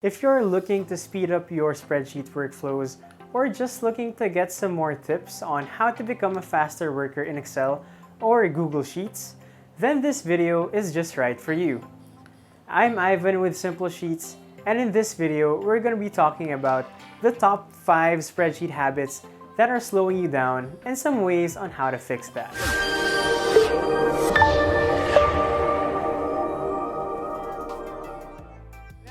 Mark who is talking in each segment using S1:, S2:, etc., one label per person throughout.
S1: If you're looking to speed up your spreadsheet workflows or just looking to get some more tips on how to become a faster worker in Excel or Google Sheets, then this video is just right for you. I'm Ivan with Simple Sheets, and in this video, we're going to be talking about the top 5 spreadsheet habits that are slowing you down and some ways on how to fix that.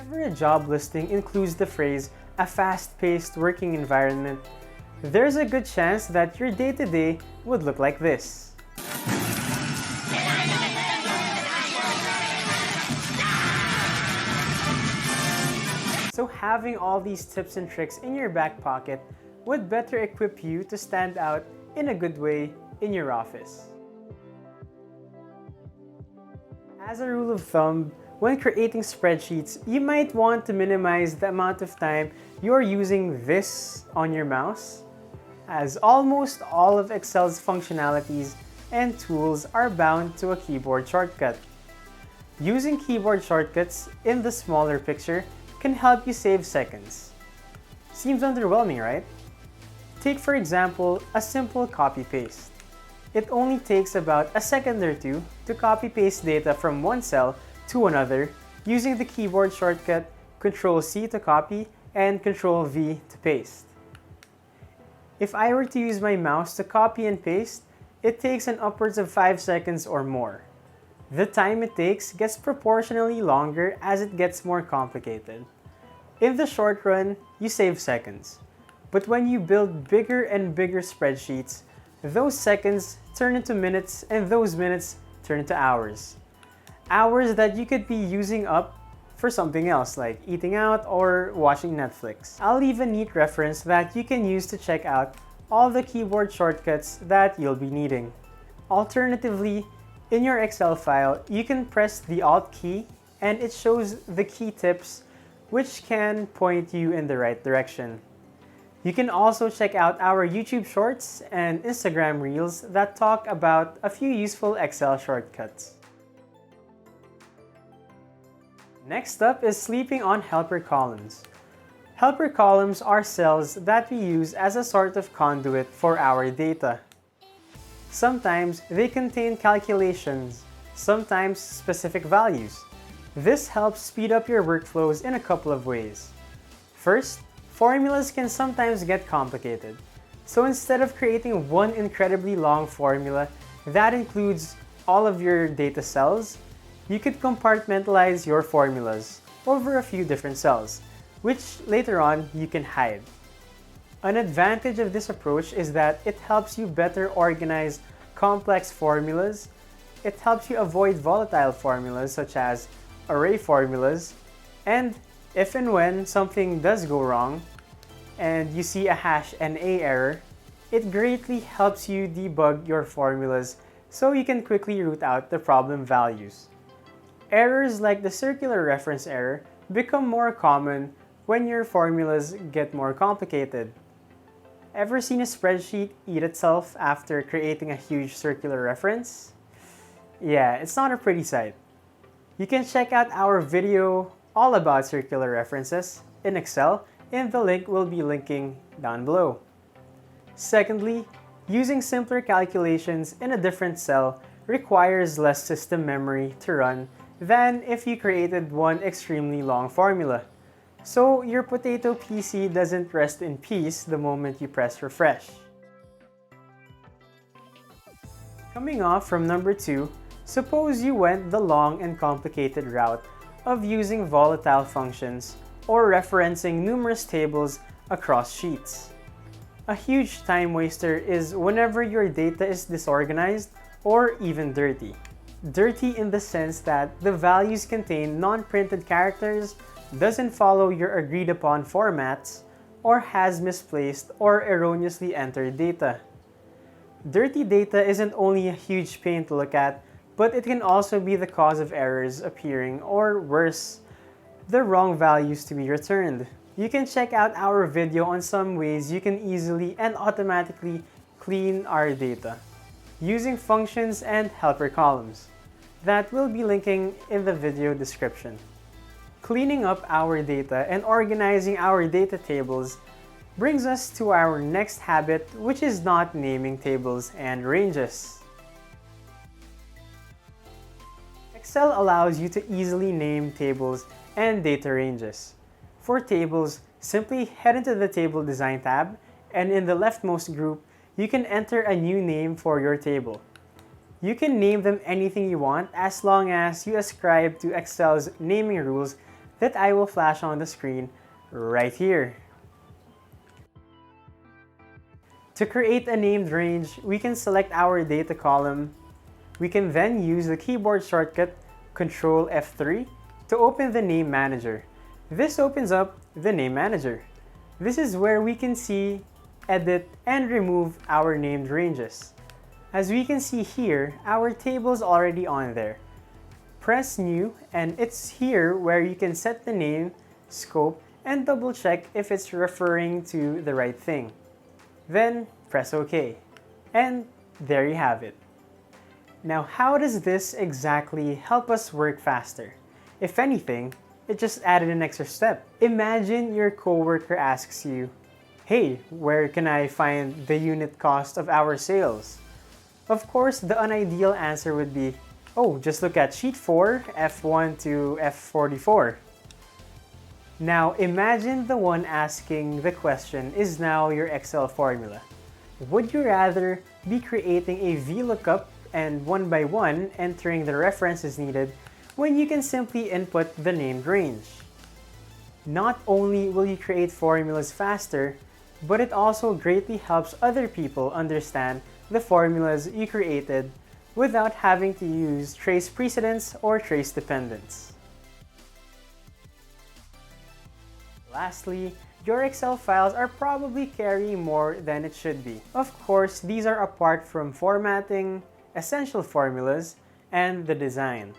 S1: Whenever a job listing includes the phrase, a fast-paced working environment, there's a good chance that your day-to-day would look like this. So having all these tips and tricks in your back pocket would better equip you to stand out in a good way in your office. As a rule of thumb, when creating spreadsheets, you might want to minimize the amount of time you're using this on your mouse, as almost all of Excel's functionalities and tools are bound to a keyboard shortcut. Using keyboard shortcuts in the smaller picture can help you save seconds. Seems underwhelming, right? Take for example a simple copy-paste. It only takes about a second or two to copy-paste data from one cell to another using the keyboard shortcut Ctrl-C to copy and Ctrl-V to paste. If I were to use my mouse to copy and paste, it takes an upwards of 5 seconds or more. The time it takes gets proportionally longer as it gets more complicated. In the short run, you save seconds. But when you build bigger and bigger spreadsheets, those seconds turn into minutes and those minutes turn into hours. Hours that you could be using up for something else like eating out or watching Netflix. I'll leave a neat reference that you can use to check out all the keyboard shortcuts that you'll be needing. Alternatively, in your Excel file, you can press the Alt key and it shows the key tips which can point you in the right direction. You can also check out our YouTube Shorts and Instagram Reels that talk about a few useful Excel shortcuts. Next up is sleeping on helper columns. Helper columns are cells that we use as a sort of conduit for our data. Sometimes they contain calculations, sometimes specific values. This helps speed up your workflows in a couple of ways. First, formulas can sometimes get complicated. So instead of creating one incredibly long formula that includes all of your data cells, you could compartmentalize your formulas over a few different cells, which later on you can hide. An advantage of this approach is that it helps you better organize complex formulas. It helps you avoid volatile formulas such as array formulas, and if and when something does go wrong and you see a #NA error, it greatly helps you debug your formulas so you can quickly root out the problem values. Errors like the circular reference error become more common when your formulas get more complicated. Ever seen a spreadsheet eat itself after creating a huge circular reference? Yeah, it's not a pretty sight. You can check out our video all about circular references in Excel, and the link will be linking down below. Secondly, using simpler calculations in a different cell requires less system memory to run than if you created one extremely long formula. So your potato PC doesn't rest in peace the moment you press refresh. Coming off from number 2, suppose you went the long and complicated route of using volatile functions or referencing numerous tables across sheets. A huge time waster is whenever your data is disorganized or even dirty. Dirty in the sense that the values contain non-printed characters, doesn't follow your agreed upon formats, or has misplaced or erroneously entered data. Dirty data isn't only a huge pain to look at, but it can also be the cause of errors appearing, or worse, the wrong values to be returned. You can check out our video on some ways you can easily and automatically clean our data using functions and helper columns that we'll be linking in the video description. Cleaning up our data and organizing our data tables brings us to our next habit, which is not naming tables and ranges. Excel allows you to easily name tables and data ranges. For tables, simply head into the Table Design tab, and in the leftmost group, you can enter a new name for your table. You can name them anything you want as long as you ascribe to Excel's naming rules that I will flash on the screen right here. To create a named range, we can select our data column. We can then use the keyboard shortcut Ctrl F3 to open the Name Manager. This opens up the Name Manager. This is where we can see, edit, and remove our named ranges. As we can see here, our table is already on there. Press New, and it's here where you can set the name, scope, and double check if it's referring to the right thing. Then press OK. And there you have it. Now, how does this exactly help us work faster? If anything, it just added an extra step. Imagine your coworker asks you, "Hey, where can I find the unit cost of our sales?" Of course, the unideal answer would be, "Oh, just look at sheet 4, F1 to F44. Now, imagine the one asking the question is now your Excel formula. Would you rather be creating a VLOOKUP and one by one entering the references needed when you can simply input the named range? Not only will you create formulas faster, but it also greatly helps other people understand the formulas you created without having to use trace precedence or trace dependence. Lastly, your Excel files are probably carrying more than it should be. Of course, these are apart from formatting, essential formulas, and the design.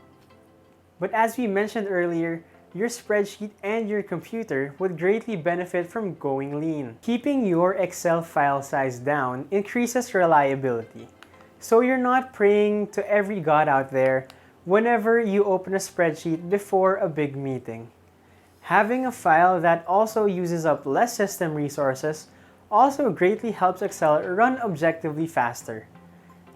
S1: But as we mentioned earlier, your spreadsheet and your computer would greatly benefit from going lean. Keeping your Excel file size down increases reliability, so you're not praying to every god out there whenever you open a spreadsheet before a big meeting. Having a file that also uses up less system resources also greatly helps Excel run objectively faster.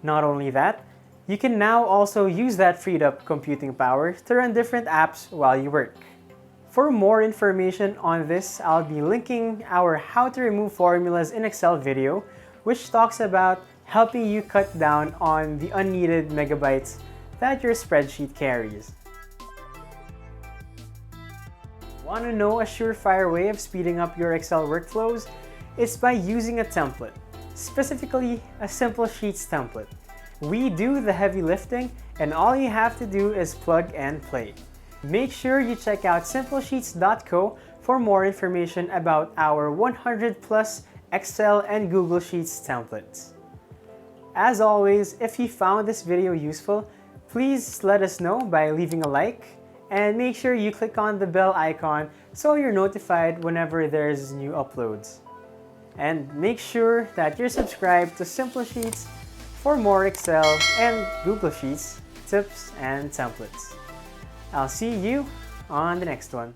S1: Not only that, you can now also use that freed up computing power to run different apps while you work. For more information on this, I'll be linking our How to Remove Formulas in Excel video, which talks about helping you cut down on the unneeded megabytes that your spreadsheet carries. Want to know a surefire way of speeding up your Excel workflows? It's by using a template, specifically a Simple Sheets template. We do the heavy lifting, and all you have to do is plug and play. Make sure you check out simplesheets.co for more information about our 100+ Excel and Google Sheets templates. As always, if you found this video useful, please let us know by leaving a like, and make sure you click on the bell icon so you're notified whenever there's new uploads. And make sure that you're subscribed to Simple Sheets for more Excel and Google Sheets tips and templates. I'll see you on the next one.